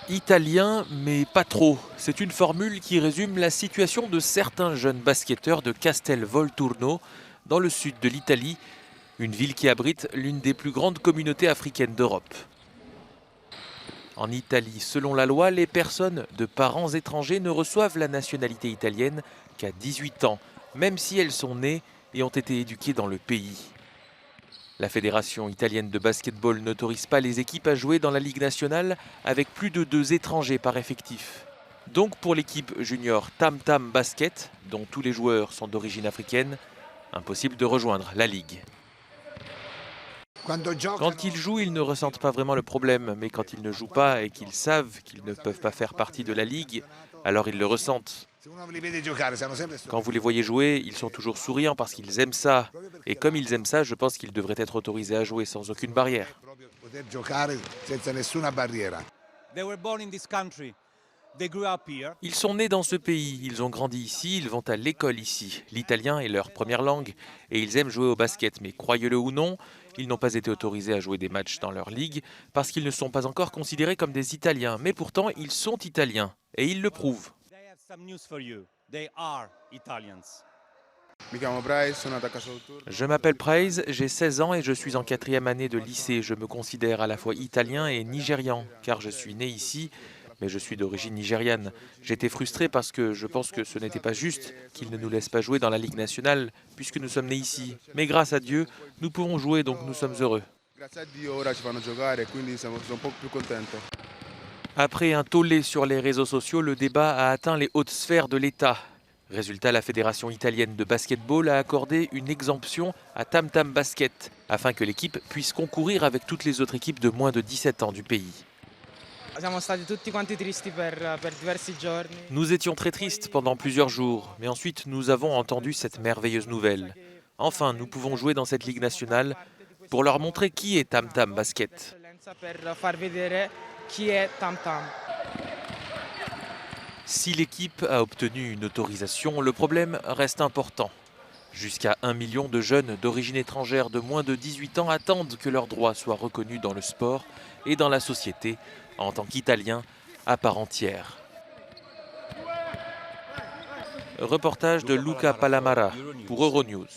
Italien, mais pas trop. C'est une formule qui résume la situation de certains jeunes basketteurs de Castelvolturno, dans le sud de l'Italie, une ville qui abrite l'une des plus grandes communautés africaines d'Europe. En Italie, selon la loi, les personnes de parents étrangers ne reçoivent la nationalité italienne qu'à 18 ans, même si elles sont nées et ont été éduquées dans le pays. La Fédération italienne de basketball n'autorise pas les équipes à jouer dans la Ligue nationale avec plus de 2 étrangers par effectif. Donc pour l'équipe junior Tam Tam Basket, dont tous les joueurs sont d'origine africaine, impossible de rejoindre la Ligue. Quand ils jouent, ils ne ressentent pas vraiment le problème, mais quand ils ne jouent pas et qu'ils savent qu'ils ne peuvent pas faire partie de la Ligue, alors ils le ressentent. Quand vous les voyez jouer, ils sont toujours souriants parce qu'ils aiment ça. Et comme ils aiment ça, je pense qu'ils devraient être autorisés à jouer sans aucune barrière. Ils sont nés dans ce pays, ils ont grandi ici, ils vont à l'école ici. L'italien est leur première langue et ils aiment jouer au basket. Mais croyez-le ou non, ils n'ont pas été autorisés à jouer des matchs dans leur ligue parce qu'ils ne sont pas encore considérés comme des Italiens. Mais pourtant, ils sont Italiens et ils le prouvent. Je m'appelle Praise, j'ai 16 ans et je suis en 4e année de lycée. Je me considère à la fois italien et nigérian, car je suis né ici, mais je suis d'origine nigériane. J'étais frustré parce que je pense que ce n'était pas juste qu'ils ne nous laissent pas jouer dans la Ligue nationale, puisque nous sommes nés ici. Mais grâce à Dieu, nous pouvons jouer, donc nous sommes heureux. Après un tollé sur les réseaux sociaux, le débat a atteint les hautes sphères de l'État. Résultat, la Fédération italienne de basketball a accordé une exemption à Tam Tam Basket, afin que l'équipe puisse concourir avec toutes les autres équipes de moins de 17 ans du pays. Nous étions très tristes pendant plusieurs jours, mais ensuite nous avons entendu cette merveilleuse nouvelle. Enfin, nous pouvons jouer dans cette Ligue nationale pour leur montrer qui est Tam Tam Basket. Si l'équipe a obtenu une autorisation, le problème reste important. Jusqu'à 1 million de jeunes d'origine étrangère de moins de 18 ans attendent que leurs droits soient reconnus dans le sport et dans la société en tant qu'Italiens à part entière. Reportage de Luca Palamara pour Euronews.